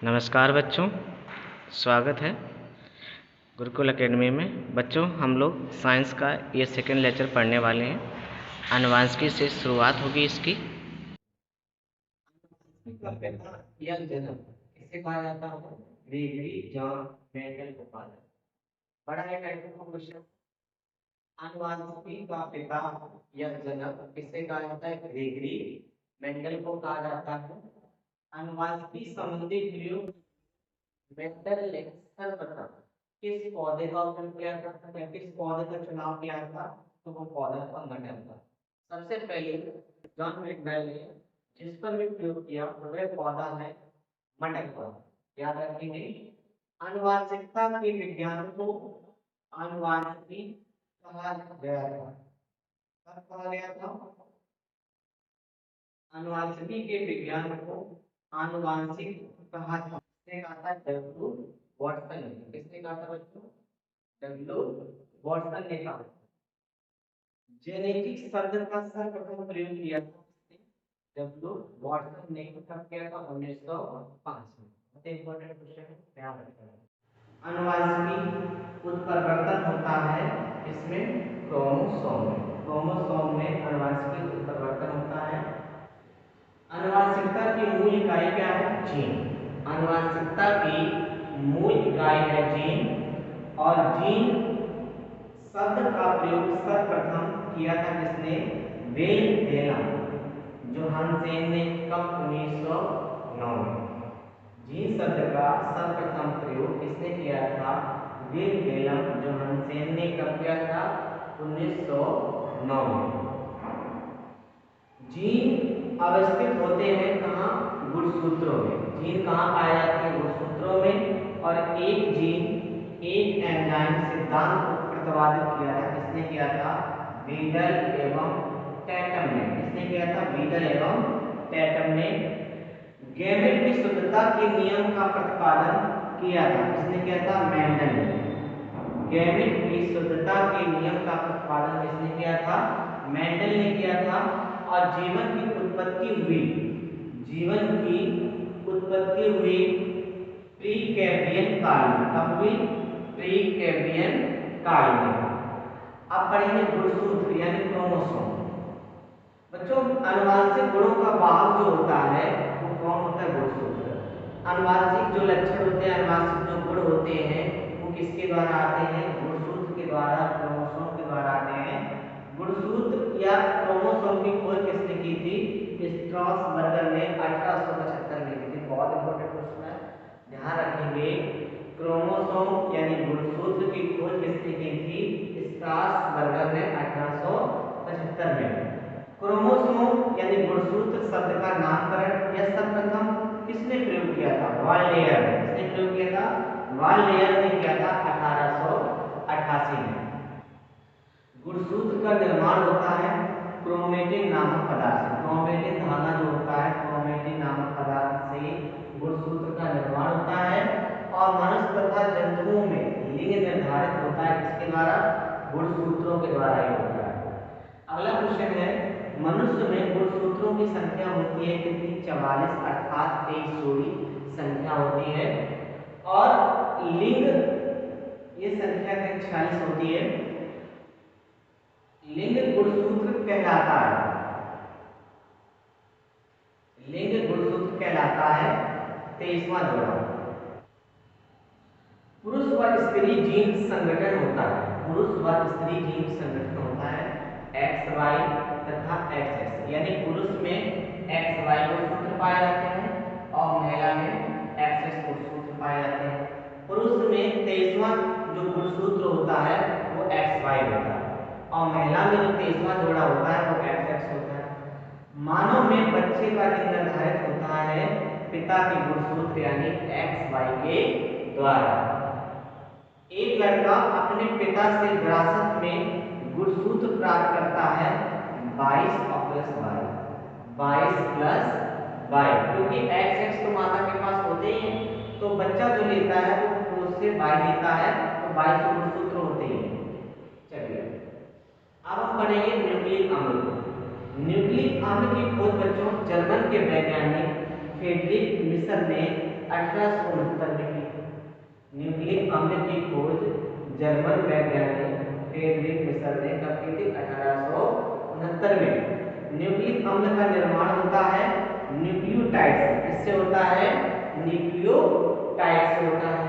नमस्कार बच्चों, स्वागत है गुरुकुल एकेडमी में। बच्चों, हम लोग साइंस का ये सेकेंड लेक्चर पढ़ने वाले हैं। अनुवांशिकी से शुरुआत होगी इसकी। या जन्म इसे कहा जाता है ग्रेगरी जॉन मेंडल को कहा जाता है। बड़ा है टाइप का क्वेश्चन। अनुवांशिकी का पिता या जनक किसे कहा जाता है? ग्रेगरी मेंडल को कहा जाता है। अनुवांशिकी संबंधी प्रयोग मेंडल ने सर्वप्रथम किस पौधे का उपयोग किया था या किस पौधे का चुनाव किया था? तो वो पौधा था मटर का। सबसे पहले जॉन मेंडल ने जिस पर भी प्रयोग किया वह पौधा है मटर पौधा। याद रखेंगे। आनुवांशिकता के विज्ञान को आनुवांशिकी कहा गया था। कब कहा गया था? आनुवांशिकी के विज्ञान को आनुवांशिक कहा था। किसने कहा था? डब्ल्यू वॉटसन ने। किसने कहा था बच्चों? डब्ल्यू वॉटसन ने कहा। जेनेटिक शब्द का सर्वप्रथम प्रयोग किया था डब्ल्यू वॉटसन ने। कब किया था? 1905 में। बहुत इंपॉर्टेंट क्वेश्चन है, ध्यान रखना। अनुवांशिकी उत्परिवर्तन होता है इसमें क्रोमोसोम में। क्रोमोसोम में अनुवांशिकी उत्परिवर्तन होता है। अनुवांशिकता की मूल इकाई क्या है? जीन। अनुवांशिकता की मूल इकाई है जीन। और जीन शब्द का प्रयोग सर्वप्रथम किया था किसने? वेलहेम जोहानसेन ने। कब? 1909 में। जीन शब्द का सर्वप्रथम प्रयोग किसने किया था? विल्हेल्म जोहानसेन ने। कब किया था? 1909 में। जीन अवस्थित होते हैं कहाँ? गुणसूत्रों में। जीन कहाँ पाए जाते हैं? गुणसूत्रों में। और एक जीन एक एंजाइम सिद्धांत को प्रतिपादित किया था। किसने किया था? वीडल एवं टैटम ने। किसने किया था? वीडल एवं टैटम ने। गैमेट की शुद्धता के नियम का प्रतिपादन किया था। किसने किया था? मेंडल ने। गैमेट की शुद्धता के नियम का प्रतिपादन किसने किया था? मेंडल ने किया था। और जीवन की उत्पत्ति हुई प्री कैम्ब्रियन काल में। कब हुई? प्री कैम्ब्रियन काल में। अब पढ़ेंगे गुणसूत्र यानी क्रोमोसोम। बच्चों, आनुवंशिक गुणों का वाहक जो होता है वो कौन होता है? गुणसूत्र। आनुवंशिक जो लक्षण होते हैं, आनुवंशिक जो गुण होते हैं वो किसके द्वारा आते हैं? गुणसूत्र के द्वारा, क्रोमोसोम के द्वारा आते हैं। गुणसूत्र या क्रोमोसोम की खोज किसने की थी? स्ट्रॉसबर्गर ने 1875 में की थी। बहुत इंपॉर्टेंट क्वेश्चन है, ध्यान रखेंगे। क्रोमोसोम यानी गुणसूत्र की खोज किसने की थी? स्ट्रॉसबर्गर ने 1875 में। क्रोमोसोम यानी गुणसूत्र शब्द का नामकरण यह सर्वप्रथम किसने प्रयोग किया था? वाल्डेयर ने। किसने प्रयोग किया था? वाल्डेयर ने किया था 1888 में। गुणसूत्र का निर्माण होता है क्रोमेटिन नामक पदार्थ से। क्रोमेटिन धागा जो होता है, क्रोमेटिन नामक पदार्थ से गुणसूत्र का निर्माण होता है। और मनुष्य तथा जंतुओं में लिंग निर्धारित होता है किसके द्वारा? गुणसूत्रों के द्वारा ही होता है। अगला क्वेश्चन है, मनुष्य में गुणसूत्रों की संख्या होती है कितनी? 44, अर्थात 23 जोड़ी संख्या होती है। और लिंग ये संख्या 46 होती है। लिंग गुणसूत्र कहलाता है। लिंग गुणसूत्र कहलाता है 23वां जोड़ा। पुरुष व स्त्री जीन संगठन होता है। पुरुष व स्त्री जीन संगठन होता है XY तथा XX। यानी पुरुष में XY गुणसूत्र पाए जाते हैं और महिला में XX गुणसूत्र पाए जाते हैं। पुरुष में 23वां जो गुणसूत्र होता है वो XY होता है और महिला में जो 23वां जोड़ा होता है वो XX होता है। मानव में बच्चे का लिंग निर्धारित होता है पिता के गुणसूत्र यानी XY के द्वारा। एक लड़का अपने पिता से विरासत में गुणसूत्र प्राप्त करता है 22 और प्लस 22 क्योंकि XX तो माता के पास होते ही हैं, तो बच्चा जो लेता है वो पुरुष से 22 लेता है, तो 22 गुणसूत्र होते ही हैं। चलिए अब हम पढ़ेंगे न्यूक्लिक अम्ल को। न्यूक्लिक अम्ल की खोज बच्चों जर्मन के वैज्ञानिक फ्रेडरिक मिशन ने 1869 में की। न्यूक्लिक अम्ल की खोज जर्मन वैज्ञानिक फ्रेडरिक मिशर ने कब की थी? 1869 में। न्यूक्लिक अम्ल का निर्माण होता है न्यूक्लियोटाइड से। किससे होता है? न्यूक्लियोटाइड से होता है।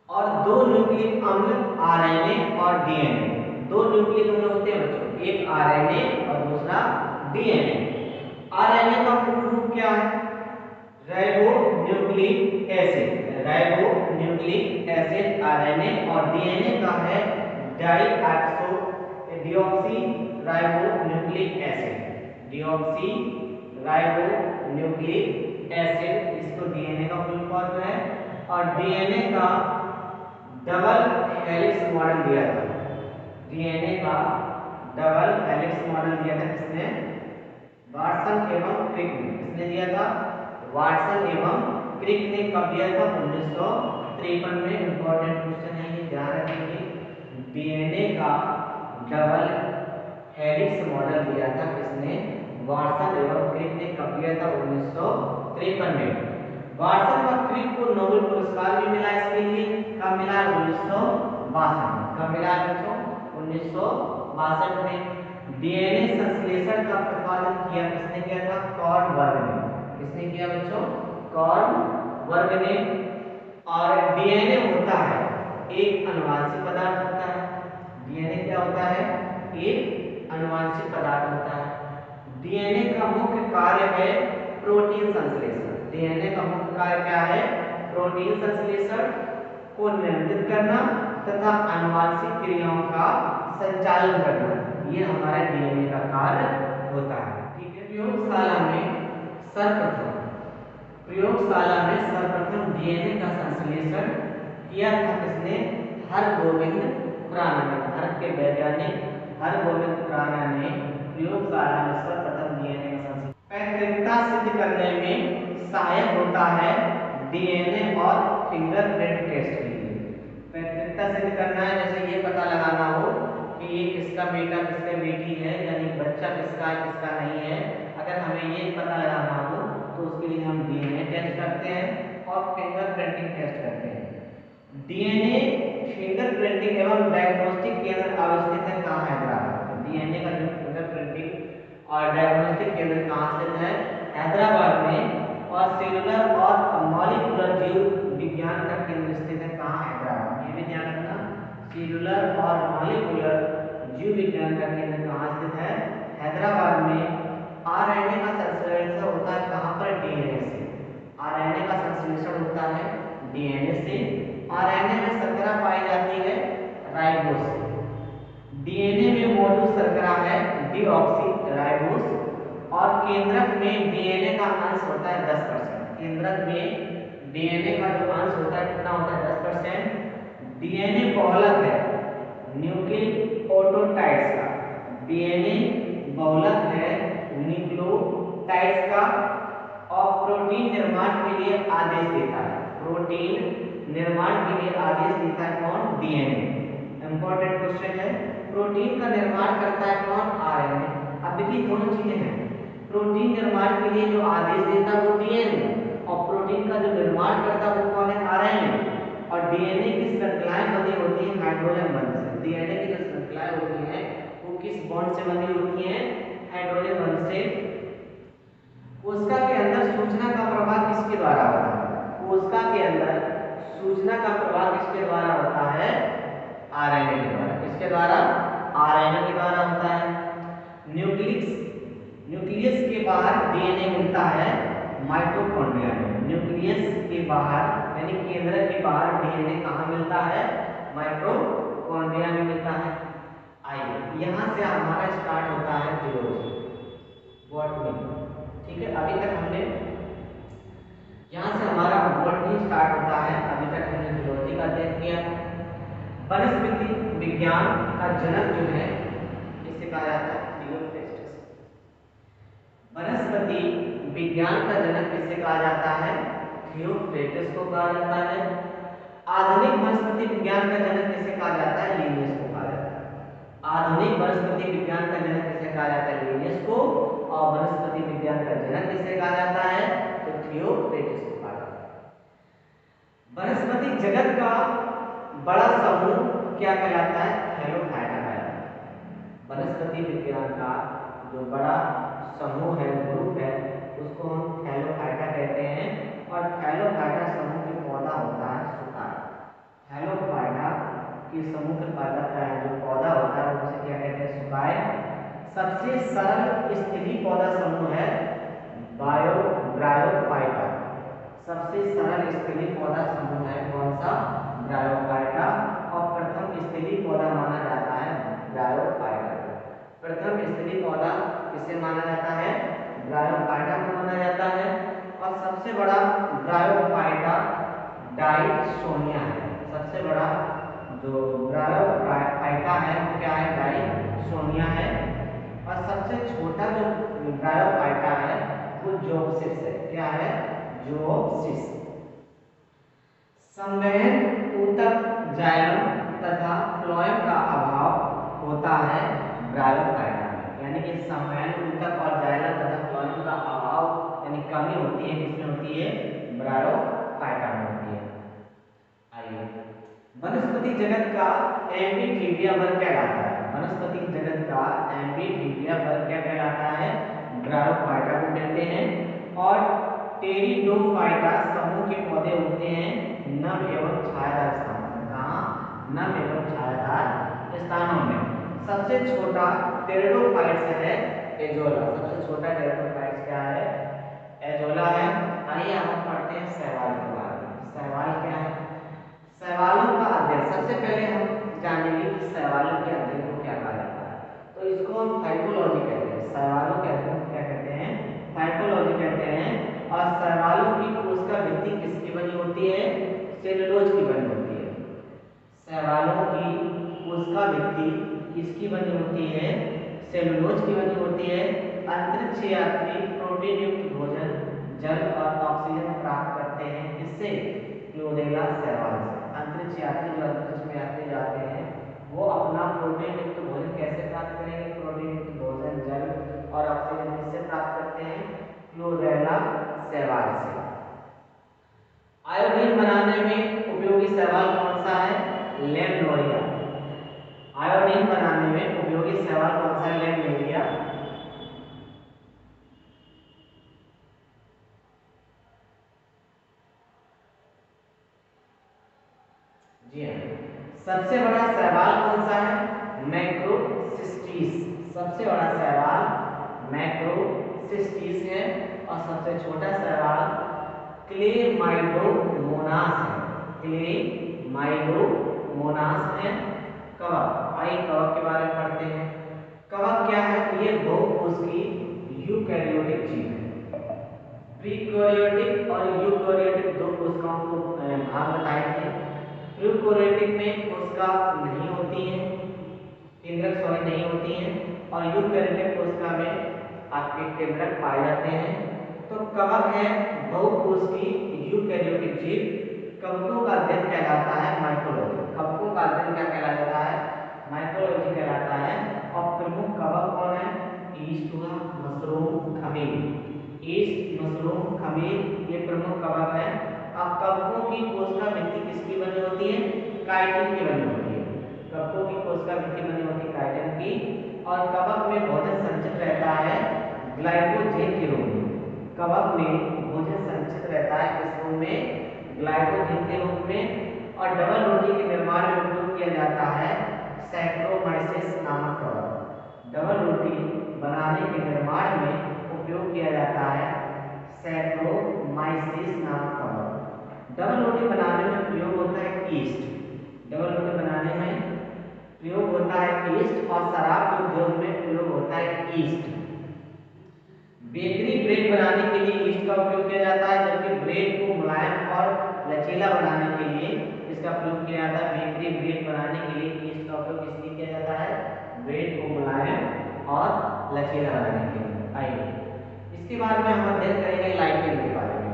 और दो न्यूक्लिक अम्ल आरएनए और डीएनए, दो न्यूक्लिक अम्ल होते हैं बच्चों, एक आरएनए और दूसरा डीएनए। आरएनए का पूर्ण रूप क्या है? Ribonucleic acid, ribonucleic acid RNA, और डीएनए का है deoxy ribonucleic acid, deoxy ribonucleic acid, इसको डीएनए का फुल फॉर्म है। और डीएनए का डबल हेलिक्स मॉडल दिया था, डीएनए का डबल हेलिक्स मॉडल दिया था किसने? वाटसन एवं क्रिक ने। किसने दिया था? वाटसन एवं क्रिक ने। कब दिया था? 1953 में। इंपॉर्टेंट क्वेश्चन है ये, ध्यान रखेंगे। डीएनए का डबल हेलिक्स मॉडल दिया था किसने? वाटसन एवं क्रिक ने। कब दिया था? 1953 में। वाटसन और क्रिक को नोबेल पुरस्कार भी मिला इसके लिए। कब मिला? 1962 में। कब मिला बच्चों? 1962 में। डीएनए संश्लेषण का प्रतिपादन किया किसने किया था? कॉर्न वर्ग ने। किसने किया बच्चों? कॉर्न वर्ग ने। और डीएनए होता है एक आनुवंशिक पदार्थ होता है। डीएनए क्या होता है? एक आनुवंशिक पदार्थ होता है। डीएनए का मुख्य कार्य है प्रोटीन संश्लेषण। डीएनए का मुख्य कार्य क्या है? प्रोटीन संश्लेषण को नियंत्रित करना तथा आनुवंशिक क्रियाओं का संचालन करना, ये हमारे डीएनए का कार्य होता है। ठीक है। प्रयोगशाला में सर्वप्रथम डीएनए का संश्लेषण किया था किसने? हरगोविंद खुराना ने। भारत के वैज्ञानिक हरगोविंद खुराना ने प्रयोगशाला में सर्वप्रथम डीएनए का संश्लेषण। पैतृकता सिद्ध करने में सहायक होता है डीएनए और फिंगरप्रिंट टेस्ट के लिए। पैतृकता सिद्ध करना है, जैसे ये पता लगाना हो कि ये किसका बेटा किसका बेटी है, यानी बच्चा किसका है किसका नहीं है। अगर हमें ये पता लगाना हो तो उसके लिए हम डीएनए टेस्ट करते हैं और फिंगरप्रिंटिंग टेस्ट करते हैं। डीएनए फिंगरप्रिंटिंग एवं डायग्नोस्टिक केंद्र अवस्थित है कहाँ? हैदराबाद में। डीएनए का जो फिंगरप्रिंटिंग और डायग्नोस्टिक केंद्र कहाँ स्थित है? हैदराबाद में। और सेलुलर और मॉलिक्यूलर जीव विज्ञान का केंद्र स्थित है कहाँ? हैदराबाद। ये भी ध्यान रखना, सेलुलर और मॉलिक्यूलर जीव विज्ञान का केंद्र कहाँ स्थित है? हैदराबाद में। आरएनए का संश्लेषण होता है कहाँ पर? डीएनए से। आरएनए का संश्लेषण होता है डीएनए से। आरएनए में शर्करा पाई जाती है राइबोस से। डीएनए में मौजूद शर्करा है डीऑक्सी राइबोस। और केंद्रक में डीएनए का अंश होता है 10%। केंद्रक में डीएनए का जो अंश होता है कितना होता है? 10%। डीएनए बहुलक है न्यूक्लियोटाइड्स का। डीएनए बहुलक है न्यूक्लियोटाइड्स का और प्रोटीन निर्माण के लिए आदेश देता है। प्रोटीन निर्माण के लिए आदेश देता है कौन? डीएनए। इंपॉर्टेंट क्वेश्चन है। प्रोटीन का निर्माण करता है कौन? आरएनए। अब देखिए दोनों चीजें हैं। प्रोटीन निर्माण के लिए जो आदेश देता है वो डीएनए, और प्रोटीन का जो निर्माण करता है वो कौन है? आरएनए। और डीएनए की श्रृंखलाएं बनी होती हैं हाइड्रोजन बंध से। डीएनए की जो श्रृंखलाएं होती हैं वो किस बॉन्ड से बनी होती हैं? हाइड्रोजन बंध से। कोशिका के अंदर सूचना का प्रवाह किसके द्वारा होता है? कोशिका के अंदर सूचना का प्रवाह किसके द्वारा होता है? आरएनए के द्वारा। किसके द्वारा? आरएनए के द्वारा होता है। न्यूक्लियस के बाहर डीएनए मिलता है माइटोकॉन्ड्रिया में। न्यूक्लियस के बाहर यानी केंद्र के बाहर डीएनए कहाँ मिलता है? माइटोकॉन्ड्रिया में मिलता है। आइए यहाँ से हमारा स्टार्ट होता है जूलॉजी, बॉटनी। ठीक है, अभी तक हमने यहाँ से हमारा बॉटनी स्टार्ट होता है। अभी तक हमने जूलॉजी का अध्ययन किया। वनस्पति विज्ञान का जनक जो है इसे कहा जाता है थियोफ्रेस्टस। वनस्पति विज्ञान का जनक किसे कहा जाता है? थियोफ्रेस्टस को कहा जाता है। आधुनिक वनस्पति विज्ञान का जनक किसे कहा जाता है? लिनियस को कहा जाता है। आधुनिक वनस्पति विज्ञान का जनक किसे कहा जाता है? लिनियस को। और वनस्पति विज्ञान का जनक किसे कहा जाता है? तो थियोफ्रेस्टस को कहा जगत का बड़ा समूह क्या कहलाता है? थैलोफाइटा कहलाता है। वनस्पति विज्ञान का जो बड़ा समूह है, ग्रुप है, उसको हम थैलोफाइटा कहते हैं। और थैलोफाइटा समूह के पौधा होता है सुकाय। थैलोफाइटा के समूह के जो पौधा होता है उसे क्या कहते हैं? सुकाय। सबसे सरल स्थलीय पौधा समूह है ब्रायोफाइटा। सबसे सरल स्थलीय पौधा समूह है कौन सा? ब्रायोफाइटा। और प्रथम स्थलीय पौधा माना जाता है ब्रायोफाइटा। प्रथम स्थलीय पौधा किसे माना जाता है? ब्रायोफाइटा को माना जाता है। और सबसे बड़ा ब्रायोफाइटा डाइसोनिया है। सबसे बड़ा जो ब्रायोफाइटा है वो क्या है? डाइसोनिया है। और सबसे छोटा जो ब्रायोफाइटा है वो जोप्सिस है। क्या है? जोप्सिस। संवहन ऊतक, जाइलम तथा फ्लोएम का अभाव होता है ब्रायोफाइटा में। यानी कि संवहन ऊतक और जाइलम तथा फ्लोएम का अभाव यानी कमी होती है, किसमें होती है? ब्रायोफाइटा में होती है। आइए, वनस्पति जगत का एम्फीफीबिया वर्ग कहलाता है। वनस्पति जगत का एम्फीफीबिया वर्ग क्या कहलाता है? ब्रायोफाइटा को कहते हैं। और टेरिडोफाइटा समूह के पौधे उगते हैं नम एवं छायादार स्थानों में। कहाँ? नम एवं छायादार स्थानों में। सबसे छोटा टेरिडोफाइट्स है एजोला। सबसे छोटा टेरिडोफाइट्स क्या है? एजोला है। आइए हम पढ़ते हैं शैवाल के बारे में। शैवाल क्या है? शैवालों का अध्ययन। सबसे पहले हम जानेंगे कि शैवालों के अध्ययन को क्या कहा जाता है। तो इसको हम फाइटोलॉजी कहते हैं। शैवालों के अध्ययन को क्या कहते हैं? फाइटोलॉजी कहते हैं। और शैवालों की कोशिका भित्ति किसकी बनी होती है? सेलुलोज की बनी होती है। शैवालों की कोशिका भित्ति किसकी बनी होती है? सेलुलोज की बनी होती है। अंतरिक्ष यात्री प्रोटीन युक्त भोजन, जल और ऑक्सीजन प्राप्त करते हैं। किससे? क्लोरेला शैवाल से। अंतरिक्ष यात्री जो अंतरिक्ष में यात्री जाते हैं वो अपना प्रोटीन युक्त भोजन कैसे प्राप्त करेंगे? प्रोटीन युक्त भोजन, जल और ऑक्सीजन किससे प्राप्त करते हैं? क्लोरेला शैवाल से। आयोडीन बनाने में उपयोगी शैवाल कौन सा है? लेमनोरिया। आयोडीन बनाने में उपयोगी शैवाल कौन सा है? लेमनोरिया। जी हाँ। सबसे बड़ा शैवाल कौन सा है? मैक्रोसिस्टीस। सबसे बड़ा शैवाल मैक्रोसिस्टीस है। और सबसे छोटा शैवाल क्लेमाइडोमोनास है। क्लेमाइडोमोनास है। कवक। आइए कवक के बारे में पढ़ते हैं। कवक क्या है? ये बहुकोषीय यूकैरियोटिक जीव है। प्रीकैरियोटिक और यूकैरियोटिक दो कोशिकाओं को भाग बताए थे। प्रीकैरियोटिक में कोशिका नहीं होती है, केंद्रक नहीं होती है। और यूकैरियोटिक कोशिका में आपके केंद्रक पाए जाते हैं। तो कवक है बहुकोषीय यूकैरियोटिक जीव। कवकों का अध्ययन कहलाता है माइकोलॉजी। कवकों का अध्ययन क्या कहलाता है? माइकोलॉजी कहलाता है। और प्रमुख कवक कौन है? ईस्ट हुआ, मशरूम, खमीर। ईस्ट, मशरूम, खमीर ये प्रमुख कवक है। अब कवकों की कोशिका भित्ति किसकी बनी होती है? काइटिन की बनी होती है। कवकों की कोशिका भित्ति बनी होती है काइटिन की। और कवक में भोजन संचित रहता है ग्लाइकोजेन के रूप में। कवक में भोजन संचित रहता है किस रूप में? ग्लाइकोजेन के रूप में। और डबल रोटी के निर्माण में उपयोग किया जाता है सैक्रोमाइसिस नामक कवक। डबल रोटी बनाने के निर्माण में उपयोग किया जाता है सैक्रोमाइसिस नामक कवक। डबल रोटी बनाने में प्रयोग होता है ईस्ट। डबल रोटी बनाने में प्रयोग होता है ईस्ट। और शराब के उद्योग में प्रयोग होता है ईस्ट। बेकरी ब्रेड बनाने के लिए ईस्ट का उपयोग किया जाता है, जबकि ब्रेड को मुलायम और लचीला बनाने के लिए इसका प्रयोग किया जाता है। बेकरी ब्रेड बनाने के लिए ईस्ट का उपयोग किसलिए किया जाता है? ब्रेड को मुलायम और लचीला बनाने के लिए। आइए इसके बाद में हम अध्ययन करेंगे लाइकेन के बारे में।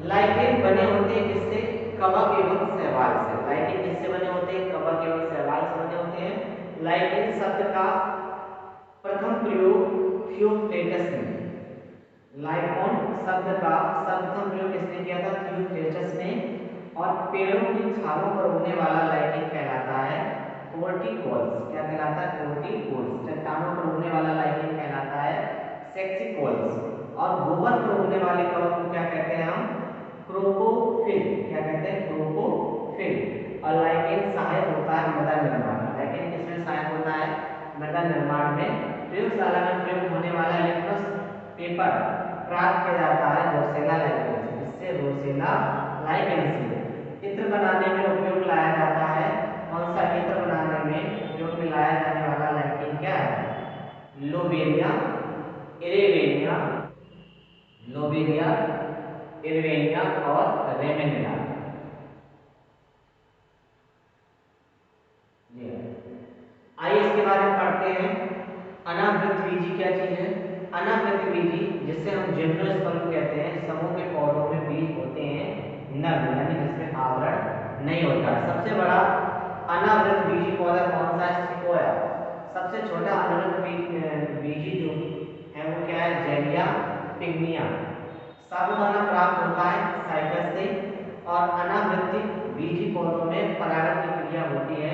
लाइकेन बने होते हैं किससे? कवक एवं शैवाल से। लाइकेन किससे बने होते हैं? कवक एवं शैवाल से बने होते हैं। लाइकेन शब्द का प्रथम प्रयोग थियोफ्लेटस ने। लाइकोन शब्द का सर्वप्रथम प्रयोग किसने किया था? थियोफ्लेटस ने। और पेड़ों की छालों पर उगने वाला लाइकेन कहलाता है कोर्टिकोल्स। क्या कहलाता है? कोर्टिकोल्स। चट्टानों पर उगने वाला लाइकेन कहलाता है सेक्सिकोल्स। और गोबर पर उगने वाले कवक को क्या कहते हैं हम? क्रोपोफिल। क्या कहते हैं? क्रोपोफिल। और लाइकेन सहायक होता है मृदा निर्माण में। लाइकेन किसमें सहायक होता है? मृदा निर्माण में। प्रयोगशाला में प्रयोग होने वाला लिटमस पेपर प्राप्त किया जाता है रोसेला लाइकेन से। इससे रोसेला लाइकेन से इत्र बनाने में उपयोग लाया जाता है। कौन सा इत्र बनाने में उपयोग में लाया जाने वाला लाइकेन क्या है? लोबेरिया इरेवेनिया, लोबेरिया इरेवेनिया और रेमेनिला। आइए इसके बारे में पढ़ते हैं। अनावृतबीजी क्या चीज है? अनावृतबीजी, जिसे हम जिम्नोस्पर्म कहते हैं, समूह के पौधों में बीज होते हैं नग्न, यानी जिसमें आवरण नहीं होता है। सबसे बड़ा अनावृतबीजी पौधा कौन सा है? सिकोया। सबसे छोटा अनावृतबीजी जो है वो क्या है? जेलिया पिग्मिया। साबुदाना प्राप्त होता है साइकस से। और अनावृत्तिक बीजी पौधों में परागण की क्रिया होती है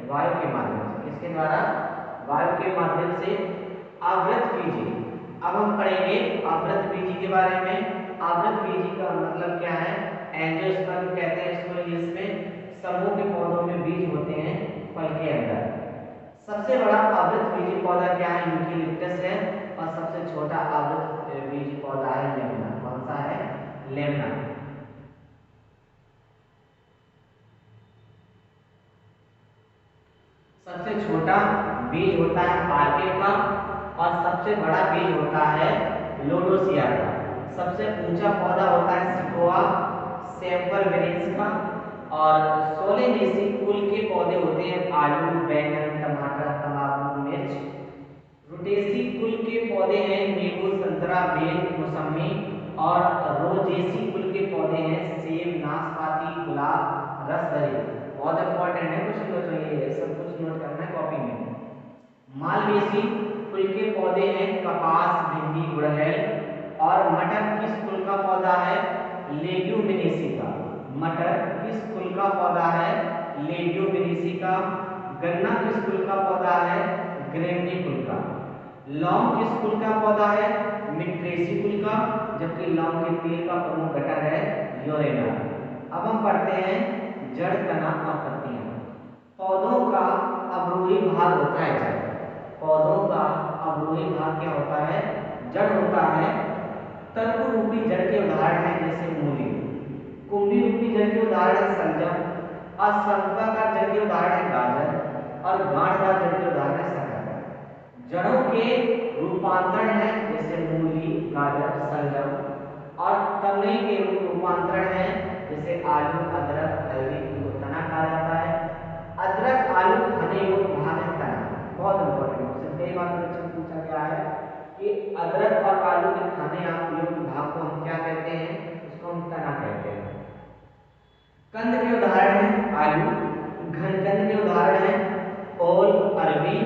वायु के माध्यम से। किसके द्वारा? वायु के माध्यम से। आवृतबीजी, अब हम पढ़ेंगे आवृतबीजी के बारे में। आवृतबीजी का मतलब क्या है? एंजियोस्पर्म कहते हैं इसको इंग्लिश में। समूह के पौधों में बीज होते हैं फल के अंदर। सबसे बड़ा आवृतबीजी पौधा क्या है? यूकेलिप्टस है। और सबसे छोटा आवृतबीजी पौधा है लेमना। कौन सा है? लेमना। सबसे छोटा बीज होता है आर्किड का और सबसे बड़ा बीज होता है लोडोसिया का। सबसे ऊंचा पौधा होता है सिकोआ सेम्परविरिंस का। और सोलेनेसी कुल के पौधे होते हैं आलू, बैंगन, टमाटर, तंबाकू, मिर्च। रुटेसी कुल के पौधे हैं नींबू, संतरा, बेल, मौसमी। और रोजेसी कुल के पौधे हैं सेब, नाशपाती, गुलाब, रसभरी। बहुत इंपॉर्टेंट है क्वेश्चन बच्चों, ये सब कुछ नोट करना है कॉपी में। मालवेसी कुल के पौधे हैं कपास, भिंडी, गुड़हल। और मटर किस कुल का पौधा है? लेग्यूमिनेसी का। मटर किस कुल का पौधा है? लेग्यूमिनेसी का। गन्ना किस कुल का पौधा है? ग्रेमनी कुल का। लौंग किस कुल का पौधा है? मिट्रेसी कुल का। जबकि लौंग के तेल का प्रमुख घटक है यूरेना। अब हम पढ़ते हैं जड़, तना और पत्तियां। पौधों का अवरोही भाग होता है जड़। पौधों का अवरोही भाग क्या होता है? जड़ होता है। तर्क रूपी जड़ के उदाहरण हैं जैसे मूली। कुंभी रूपी जड़ के उदाहरण है सलजम। असंख्याकार जड़ के उदाहरण है गाजर। और गांठदार जड़ के उदाहरण है शकरकंद। जड़ों के रूपांतरण है जैसे मूली, गाजर, सलजम। और तने के रूपांतरण है जैसे आलू, अदरक, हल्दी, इनको तना कहा जाता है। अदरक आलू खाने योग्य भाग है तना। बहुत इंपॉर्टेंट क्वेश्चन, कई बार परीक्षा में पूछा गया है कि अदरक और आलू के खाने योग्य भाग को हम क्या कहते हैं? उसको हम तना कहते हैं। कंद के उदाहरण है आलू। घनकंद के उदाहरण है ओल, अरबी।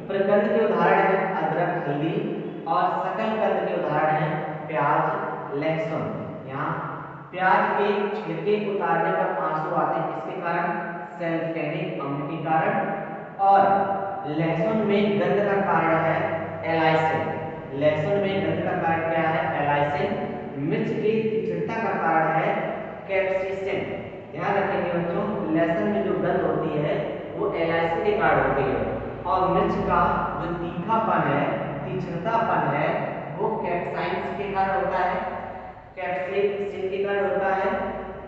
प्रकंद के उदाहरण है अदरक, हल्दी। और सकल कंद के उदाहरण है प्याज, लहसुन। यहाँ प्याज के छिलके उतारने पर आंसू आते हैं, किसके कारण? सल्फेनिक अम्ल के कारण। और लहसुन में गंध का कारण है एलाइसिन। लहसुन में गंध का कारण क्या है? एलाइसिन। मिर्च की तीक्ष्णता का कारण है कैप्सिसिन। ध्यान रखेंगे बच्चों, लहसुन में जो गंध होती है वो एलाइसिन के कारण होती है। और मिर्च का जो तीखापन है, तीक्ष्णतापन है, वो कैप्साइसिन के कारण होता है, कैप्सिसिन के कारण होता है।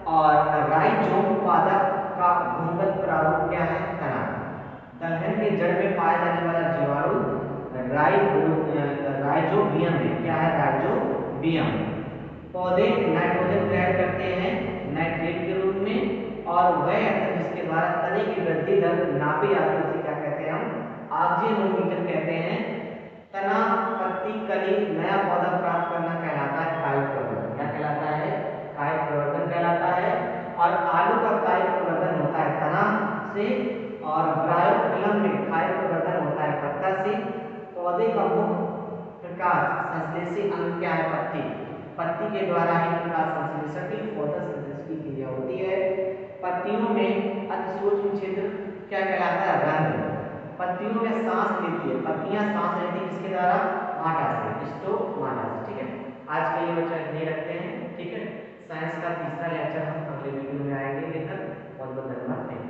और राइजोम पादप का भूमिगत प्रारूप क्या है? तना। दलहन के जड़ में पाया जाने वाला जीवाणु राइजोबियम है। क्या है? राइजोबियम। पौधे नाइट्रोजन ग्रहण करते हैं नाइट्रेट के रूप में। और वह यंत्र जिसके द्वारा तने की वृद्धि दर नापी जाती है उसे क्या कहते हैं? हम ऑक्सीनोमीटर कहते हैं। तना, पत्ती, कली, नया पौधा प्राप्त करना कहलाता है कायिक प्रवर्धन। क्या कहलाता है? कायिक प्रवर्धन कहलाता है। और आलू का कायिक प्रवर्धन होता है तना से। और ब्रायोफिलम में कायिक प्रवर्धन होता है पत्ता से। पौधे का मुख्य प्रकाश संश्लेषी अंग क्या है? पत्ती। पत्ती के द्वारा ही प्रकाश संश्लेषण की फोटोसिंथेसिस की क्रिया होती है। पत्तियों में सांस लेती है, पत्तियां सांस लेती है किसके द्वारा? माटा से, स्टोमाटा से। ठीक है, आज के लिए बच्चों इतने ही रखते हैं। ठीक है, साइंस का तीसरा लेक्चर हम अगले वीडियो में आएंगे लेकर। बहुत बहुत धन्यवाद।